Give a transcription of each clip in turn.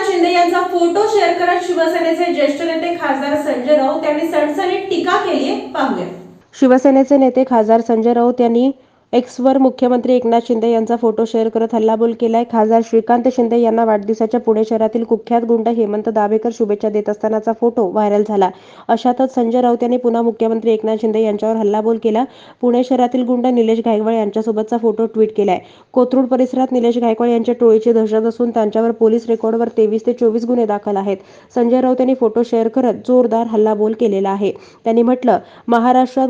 शिंदे यांचा photo share करत शिवसेनेचे ज्येष्ठ नेते खासदार संजय राऊत यांनी सणसणीत टीका केली आहे. पाहूया. शिवसेनेचे नेते खासदार संजय राऊत यांनी एक्सवर मुख्यमंत्री एकनाथ शिंदे यांचा फोटो शेअर करत हल्लाबोल केलाय. खासदार श्रीकांत शिंदे यांना वाढदिवसाच्या पुणे शहरातील कुख्यात गुंड हेमंत दाभेकर शुभेच्छा देत असतानाचा फोटो व्हायरल झाला. अशातच संजय राऊत यांनी पुन्हा मुख्यमंत्री एकनाथ शिंदे यांच्यावर हल्लाबोल केला. पुणे शहरातील गुंड निलेश गायकवाड यांच्यासोबतचा फोटो ट्विट केलाय. कोथरूड परिसरात निलेश गायकवाड यांच्या टोळीची दहशत असून त्यांच्यावर पोलीस रेकॉर्डवर 23 ते 24 गुन्हे दाखल आहेत. संजय राऊत यांनी फोटो शेअर करत जोरदार हल्लाबोल केलेला आहे. त्यांनी म्हटलं, महाराष्ट्रात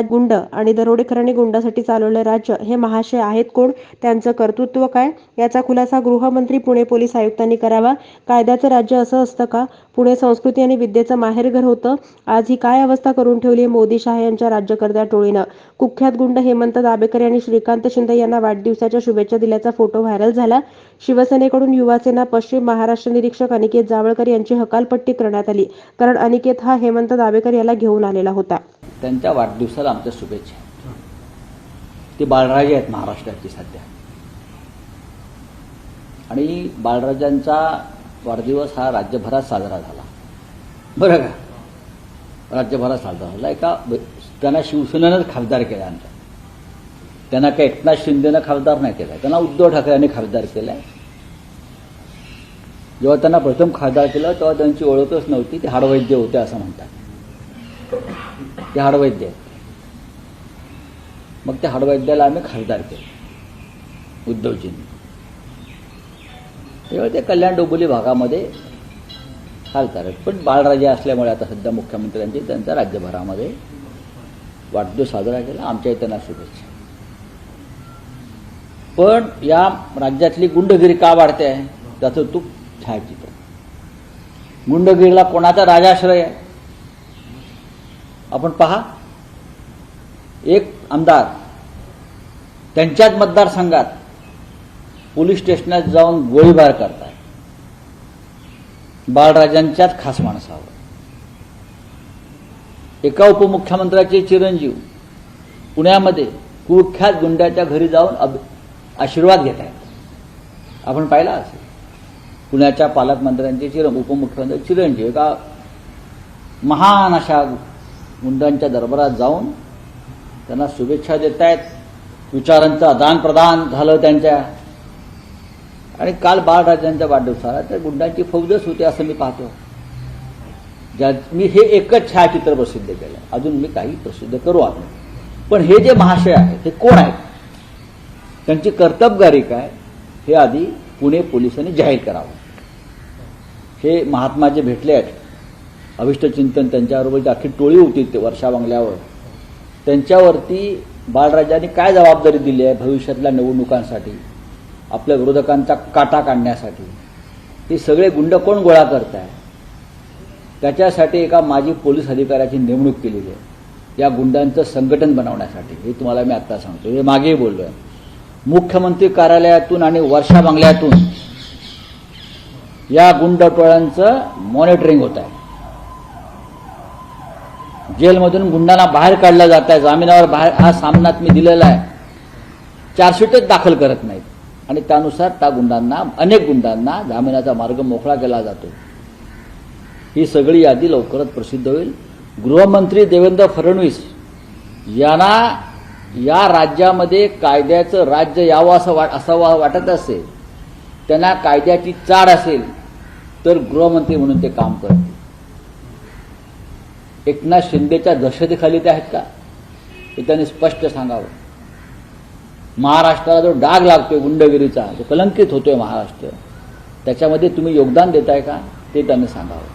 गुंड आणि दरोडेखोरांनी गुंडासाठी चालवलं राज्य हे महाशय आहेत कोण? त्यांचं कर्तृत्व काय? याचा खुलासा गृहमंत्री पुणे पोलीस आयुक्तांनी करावा. कायद्याचं राज्य असं असतं का? पुणे संस्कृती आणि विद्येचं माहेरघर होतं. आज ही काय अवस्था करून ठेवली आहे मोदी शहा यांच्या राज्यकर्त्या टोळीनं. कुख्यात गुंड हेमंत दाभेकर यांनी श्रीकांत शिंदे यांना वाढदिवसाच्या शुभेच्छा दिल्याचा फोटो व्हायरल झाला. शिवसेनेकडून युवासेना पश्चिम महाराष्ट्र निरीक्षक अनिकेत जावळकर यांची हकालपट्टी करण्यात आली, कारण अनिकेत हा हेमंत दाभेकर याला घेऊन आलेला होता. त्यांच्या वाढदिवसाला आमच्या शुभेच्छा. ते बाळराजे आहेत महाराष्ट्राची सध्या, आणि बाळराजांचा वाढदिवस हा राज्यभरात साजरा झाला. बरं का, राज्यभरात साजरा झाला. त्यांना शिवसेनेनंच खासदार केला. आमच्या त्यांना काही एकनाथ शिंदेनं खासदार नाही केला, त्यांना उद्धव ठाकरे यांनी खासदार केलाय. जेव्हा त्यांना प्रथम खासदार केलं तेव्हा त्यांची ओळखच नव्हती. ते हाडवैद्य होते असं म्हणतात. ते हाडवैद्य आहेत. मग त्या हाडवैद्याला आम्ही खासदार केलं उद्धवजींनी. तेव्हा ते कल्याण डोंबिवली भागामध्ये खासदार आहेत. पण बाळराजे असल्यामुळे आता सध्या मुख्यमंत्र्यांची त्यांचा राज्यभरामध्ये वाढदिवस साजरा केला. आमच्या त्यांना शुभेच्छा. पण या राज्यातली गुंडगिरी का वाढते आहे त्याचं तू छायाचित्र. गुंडगिरीला कोणाचा राजाश्रय आहे आपण पहा. एक आमदार त्यांच्याच मतदारसंघात पोलीस स्टेशनात जाऊन गोळीबार करताय बाळराजांच्याच खास माणसावर. एका उपमुख्यमंत्र्याचे चिरंजीव पुण्यामध्ये कुख्यात गुंड्याच्या घरी जाऊन आशीर्वाद घेत आहेत. आपण पाहिला असेल. पुण्याच्या पालकमंत्र्यांचे उपमुख्यमंत्री चिरंजीव एका महान अशा गुंडांच्या दरबारात जाऊन त्यांना शुभेच्छा देत आहेत. विचारांचं आदान प्रदान झालं त्यांच्या. आणि काल बाळराजांच्या वाढदिवसाला त्या गुंडांची फौजच होती असं मी पाहतो. मी हे एकच छायाचित्र प्रसिद्ध केलं. अजून मी काही प्रसिद्ध करू आपण. पण हे जे महाशय आहेत हे कोण आहेत, त्यांची कर्तबगारी काय हे आधी पुणे पोलिसांनी जाहीर करावं. हे महात्मा जे भेटले आहेत, अभिष्टचिंतन त्यांच्याबरोबर जी अख्खी टोळी होती ते वर्षा बंगल्यावर, त्यांच्यावरती बाळराजांनी काय जबाबदारी दिली आहे भविष्यातल्या निवडणुकांसाठी, आपल्या विरोधकांचा काटा काढण्यासाठी. हे सगळे गुंड कोण गोळा करत आहे त्याच्यासाठी एका माजी पोलीस अधिकाऱ्याची नेमणूक केलेली आहे, या गुंडांचं संघटन बनवण्यासाठी. हे तुम्हाला मी आता सांगतो, हे मागेही बोललोय. मुख्यमंत्री कार्यालयातून आणि वर्षा बंगल्यातून या गुंड टोळ्यांचं मॉनिटरिंग होत आहे. जेलमधून गुंडांना बाहेर काढलं जात आहे, जामिनावर बाहेर. हा सामनात मी दिलेला आहे. चार्जशीटच दाखल करत नाहीत आणि त्यानुसार त्या गुंडांना, अनेक गुंडांना जामिनाचा मार्ग मोकळा केला जातो. ही सगळी यादी लवकरच प्रसिद्ध होईल. गृहमंत्री देवेंद्र फडणवीस यांना या राज्यामध्ये कायद्याचं राज्य यावं असं वाटत असेल, त्यांना कायद्याची चाड असेल तर गृहमंत्री म्हणून ते काम करतील. एकनाथ शिंदेच्या दहशतीखाली ते आहेत का हे त्यांनी स्पष्ट सांगावं. महाराष्ट्राला जो डाग लागतोय गुंडगिरीचा, जो कलंकित होतोय महाराष्ट्र, त्याच्यामध्ये तुम्ही योगदान देताय का ते त्यांनी सांगावं.